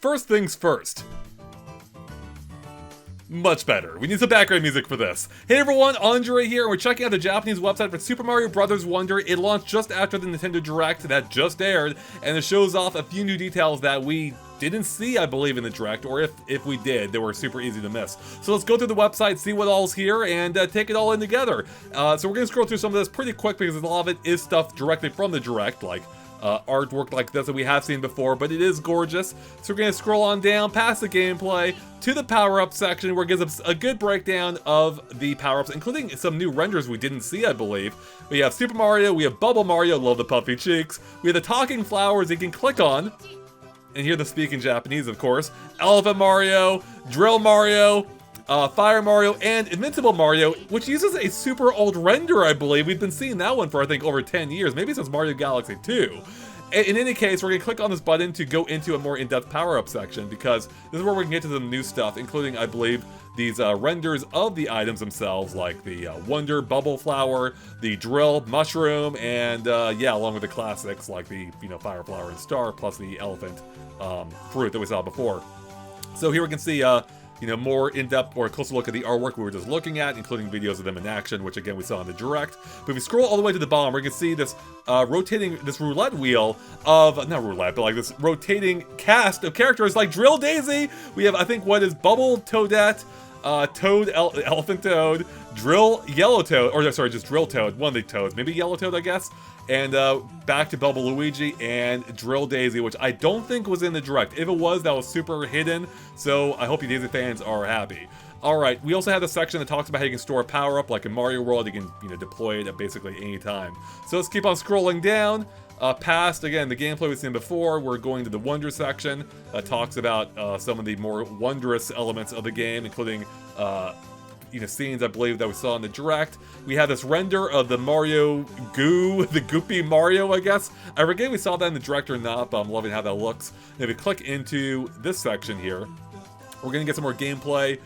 first things first. Much better. We need some background music for this. Hey everyone, Andre here, and we're checking out the Japanese website for Super Mario Bros. Wonder. It launched just after the Nintendo Direct that just aired, and it shows off a few new details that we didn't see, I believe, in the Direct, or if we did, they were super easy to miss. So let's go through the website, see what all's here, and take it all in together. So we're gonna scroll through some of this pretty quick because a lot of it is stuff directly from the Direct, like artwork like this that we have seen before, but it is gorgeous. So we're going to scroll on down past the gameplay to the power-up section where it gives us a good breakdown of the power-ups, including some new renders we didn't see, I believe. We have Super Mario, we have Bubble Mario, love the puffy cheeks. We have the talking flowers you can click on and hear them speak in Japanese, of course. Elephant Mario, Drill Mario, Fire Mario, and Invincible Mario, which uses a super old render, I believe. We've been seeing that one for, I think, over 10 years, maybe since Mario Galaxy 2. In any case, we're going to click on this button to go into a more in-depth power-up section, because this is where we can get to some new stuff, including, I believe, these renders of the items themselves, like the Wonder Bubble Flower, the Drill Mushroom, and yeah, along with the classics, like the, Fire Flower and Star, plus the Elephant Fruit that we saw before. So here we can see more in-depth or a closer look at the artwork we were just looking at, including videos of them in action, which again we saw in the Direct. But if we scroll all the way to the bottom, we can see this rotating, this roulette wheel of, not roulette, but like this rotating cast of characters like Drill Daisy. We have, I think, what is Bubble Toadette, Toad, Elephant Toad, Drill Yellow Toad, or sorry, just Drill Toad, one of the Toads, maybe Yellow Toad, I guess. And back to Bubble Luigi and Drill Daisy, which I don't think was in the Direct. If it was, that was super hidden, so I hope you Daisy fans are happy. Alright, we also have a section that talks about how you can store a power-up, like in Mario World, you can deploy it at basically any time. So let's keep on scrolling down. Past, again, the gameplay we've seen before, we're going to the Wonder section that talks about some of the more wondrous elements of the game, including scenes, I believe, that we saw in the Direct. We have this render of the Mario goo, the goopy Mario, I guess. I forget if we saw that in the Direct or not, but I'm loving how that looks. And if we click into this section here, we're going to get some more gameplay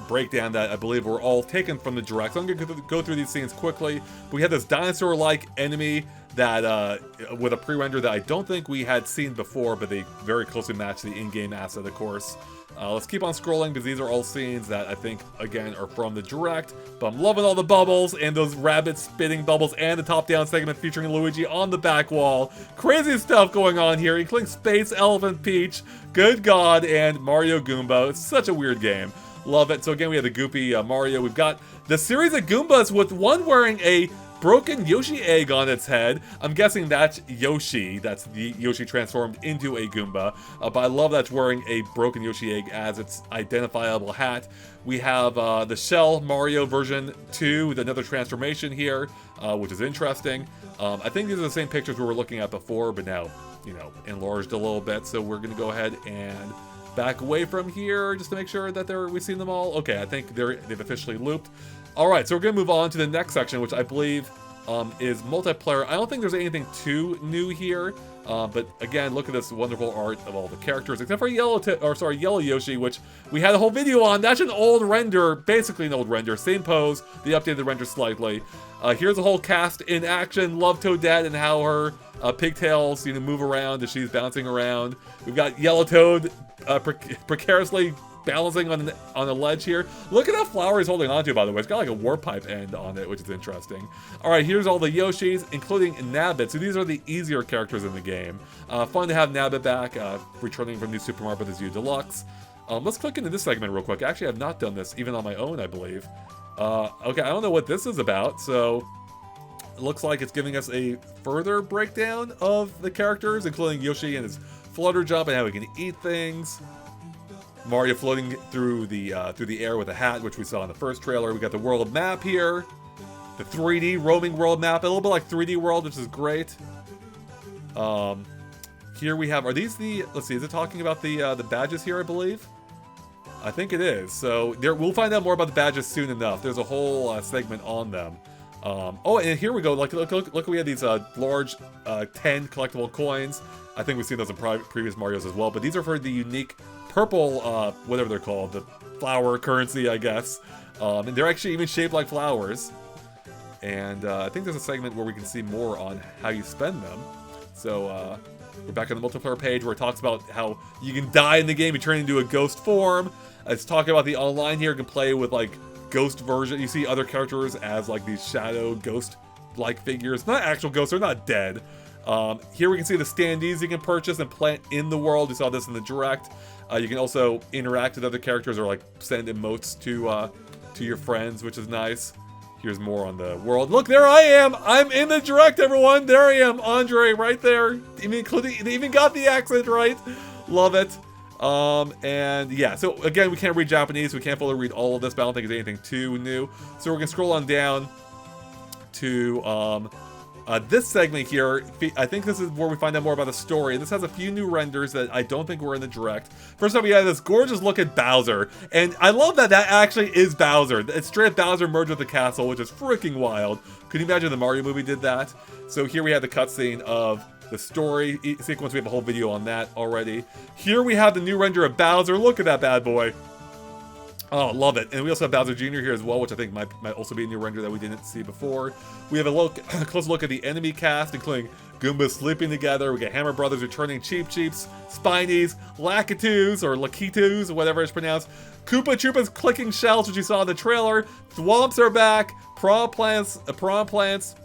breakdown that I believe were all taken from the Direct. So I'm going to go through these scenes quickly. But we have this dinosaur-like enemy that, with a pre-render that I don't think we had seen before, but they very closely match the in-game asset, of course. Let's keep on scrolling because these are all scenes that I think, again, are from the Direct. But I'm loving all the bubbles and those rabbit spitting bubbles and the top-down segment featuring Luigi on the back wall. Crazy stuff going on here, including Space Elephant Peach, Good God, and Mario Goomba. It's such a weird game. Love it. So again, we have the goopy Mario. We've got the series of Goombas with one wearing a broken Yoshi egg on its head. I'm guessing that's Yoshi. That's the Yoshi transformed into a Goomba. But I love that's wearing a broken Yoshi egg as its identifiable hat. We have the Shell Mario version 2 with another transformation here, which is interesting. I think these are the same pictures we were looking at before, but now, enlarged a little bit. So we're going to go ahead and back away from here just to make sure that we've seen them all. Okay, I think they've officially looped. Alright, so we're going to move on to the next section, which I believe is multiplayer. I don't think there's anything too new here, but again, look at this wonderful art of all the characters, except for Yellow Yoshi, which we had a whole video on. That's an old render, basically an old render, same pose, they updated the render slightly. Here's a whole cast in action. Love Toadette and how her pigtails move around as she's bouncing around. We've got Yellow Toad precariously balancing on a ledge here. Look at that flower he's holding onto, by the way. It's got like a warp pipe end on it, which is interesting. Alright, here's all the Yoshis, including Nabbit. So these are the easier characters in the game. Fun to have Nabbit back, returning from New Super Mario Bros. U Deluxe. Let's click into this segment real quick. Actually, I've not done this, even on my own, I believe. Okay, I don't know what this is about, so it looks like it's giving us a further breakdown of the characters, including Yoshi and his flutter jump and how he can eat things. Mario floating through the air with a hat, which we saw in the first trailer. We got the world map here, the 3D roaming world map, a little bit like 3D World, which is great. Here we have, are these the, let's see, is it talking about the badges here, I believe? I think it is. So we'll find out more about the badges soon enough. There's a whole segment on them. Oh, and here we go. Look, we have these large 10 collectible coins. I think we've seen those in previous Marios as well, but these are for the unique purple, whatever they're called, the flower currency, I guess. And they're actually even shaped like flowers. And I think there's a segment where we can see more on how you spend them. So We're back on the multiplayer page where it talks about how you can die in the game, you turn into a ghost form. It's talking about the online here. You can play with like ghost version. You see other characters as like these shadow ghost-like figures. Not actual ghosts, they're not dead. Here we can see the standees you can purchase and plant in the world. You saw this in the direct. You can also interact with other characters or like send emotes to your friends, which is nice. Here's more on the world. Look, there I am! I'm in the direct, everyone! There I am, Andre, right there. They even got the accent right. Love it. And yeah, so again, we can't read Japanese. We can't fully read all of this, but I don't think it's anything too new. So we're gonna scroll on down to this segment here. I think this is where we find out more about the story. And this has a few new renders that I don't think were in the direct. First up, we have this gorgeous look at Bowser. And I love that that actually is Bowser. It's straight up Bowser merged with the castle, which is freaking wild. Could you imagine the Mario movie did that? So here we have the cutscene of the story sequence. We have a whole video on that already. Here we have the new render of Bowser. Look at that bad boy. Oh, love it. And we also have Bowser Jr. here as well, which I think might also be a new render that we didn't see before. We have a close look at the enemy cast, including Goombas sleeping together. We got Hammer Brothers returning, Cheep Cheeps, Spinies, Lakitus, or Lakitus, or whatever it's pronounced. Koopa Troopas clicking shells, which you saw in the trailer. Thwomps are back. Prawn Plants,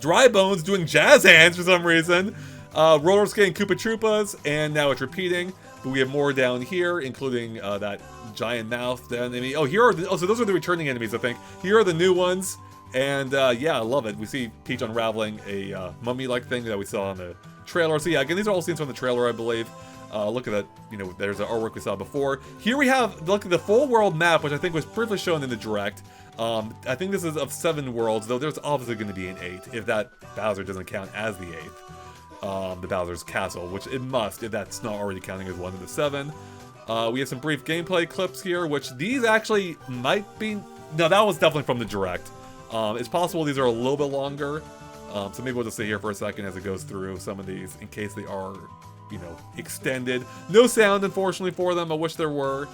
Dry Bones doing jazz hands for some reason. Roller skating Koopa Troopas, and now it's repeating. But we have more down here, including that giant mouth enemy. Oh, so those are the returning enemies, I think. Here are the new ones, and yeah, I love it. We see Peach unraveling a mummy-like thing that we saw in the trailer. So yeah, again, these are all scenes from the trailer, I believe. Look at that, you know, there's the artwork we saw before. Here we have, look at the full world map, which I think was briefly shown in the direct. I think this is of 7 worlds, though there's obviously going to be an 8th, if that Bowser doesn't count as the 8th. The Bowser's Castle, which it must, if that's not already counting as one of the 7. We have some brief gameplay clips here, which these actually might be... No, that was definitely from the direct. It's possible these are a little bit longer, so maybe we'll just stay here for a second as it goes through some of these, in case they are, you know, extended. No sound, unfortunately, for them. I wish there were.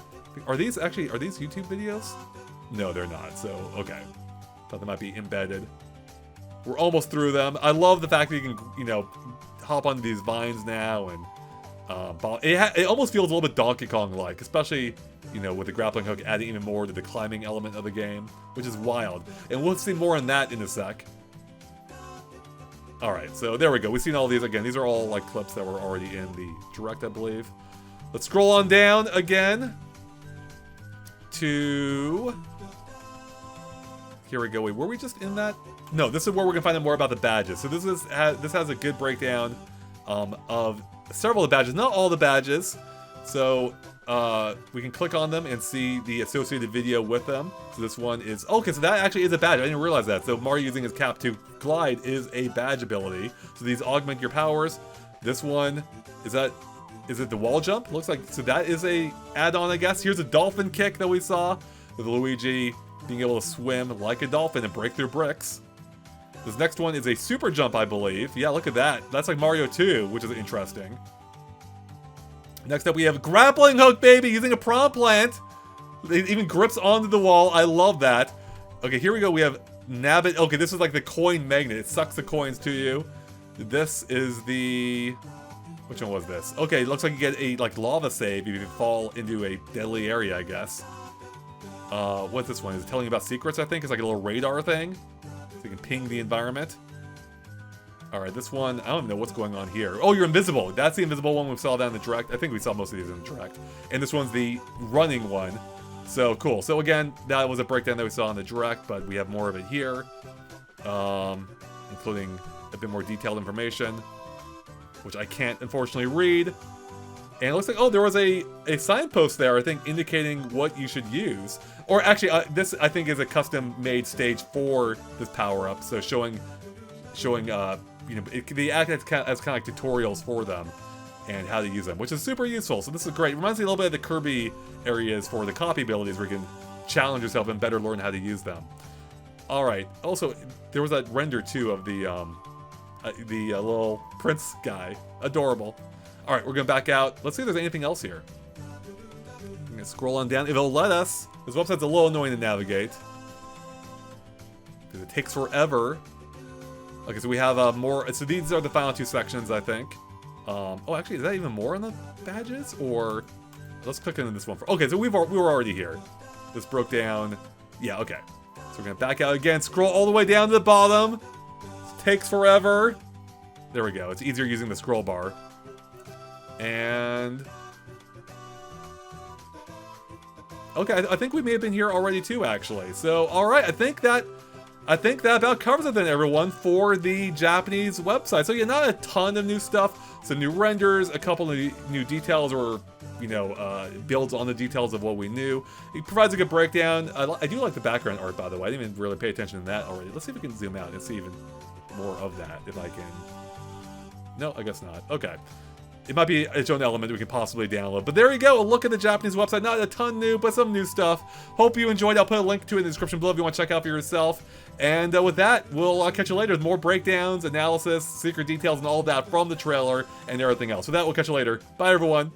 Are these YouTube videos? No, they're not, so, okay. Thought they might be embedded. We're almost through them. I love the fact that you can, you know, hop onto these vines now, and it almost feels a little bit Donkey Kong-like, especially, you know, with the grappling hook adding even more to the climbing element of the game, which is wild. And we'll see more on that in a sec. Alright, so there we go. We've seen all these again. These are all like clips that were already in the direct, I believe. Let's scroll on down again to... Here we go. Wait, were we just in that? No, this is where we're gonna find out more about the badges. So this has a good breakdown of several of the badges, not all the badges. So we can click on them and see the associated video with them. So this one is, okay, so that actually is a badge. I didn't realize that. So Mario using his cap to glide is a badge ability. So these augment your powers. This one, is it the wall jump? Looks like, so that is a add-on, I guess. Here's a dolphin kick that we saw with Luigi being able to swim like a dolphin and break through bricks. This next one is a super jump, I believe. Yeah, look at that. That's like Mario 2, which is interesting. Next up, we have grappling hook, baby, using a prawn plant. It even grips onto the wall. I love that. Okay, here we go. We have Nabbit. Okay, this is like the coin magnet. It sucks the coins to you. This is the... Which one was this? Okay, it looks like you get a like lava save if you fall into a deadly area, I guess. What's this one? Is it telling you about secrets, I think? It's like a little radar thing. So you can ping the environment. Alright, this one, I don't even know what's going on here. Oh, you're invisible. That's the invisible one we saw down in the direct. I think we saw most of these in the direct. And this one's the running one. So, cool. So again, that was a breakdown that we saw in the direct, but we have more of it here. Including a bit more detailed information, which I can't, unfortunately, read. And it looks like, oh, there was a signpost there, I think, indicating what you should use. Or actually, this, I think, is a custom-made stage for this power-up. So showing you know, they act as kind of like tutorials for them and how to use them, which is super useful. So this is great. It reminds me a little bit of the Kirby areas for the copy abilities where you can challenge yourself and better learn how to use them. Alright, also, there was that render, too, of the little prince guy. Adorable. Alright, we're gonna back out. Let's see if there's anything else here. I'm gonna scroll on down. If it'll let us. This website's a little annoying to navigate, because it takes forever. Okay, so we have more. So these are the final 2 sections, I think. Oh, actually, is that even more on the badges? Or let's click into this one. Okay, so we were already here. This broke down. Yeah, okay. So we're gonna back out again, scroll all the way down to the bottom. This takes forever. There we go. It's easier using the scroll bar. And okay, I think we may have been here already too, actually. So, all right, I think that about covers it then, everyone, for the Japanese website. So yeah, not a ton of new stuff. Some new renders, a couple of new details, or builds on the details of what we knew. It provides a good breakdown. I do like the background art, by the way. I didn't even really pay attention to that already. Let's see if we can zoom out and see even more of that, if I can. No, I guess not. Okay. It might be its own element we can possibly download. But there you go, a look at the Japanese website. Not a ton new, but some new stuff. Hope you enjoyed. I'll put a link to it in the description below if you want to check out for yourself. And with that, we'll catch you later with more breakdowns, analysis, secret details, and all of that from the trailer and everything else. With that, we'll catch you later. Bye, everyone.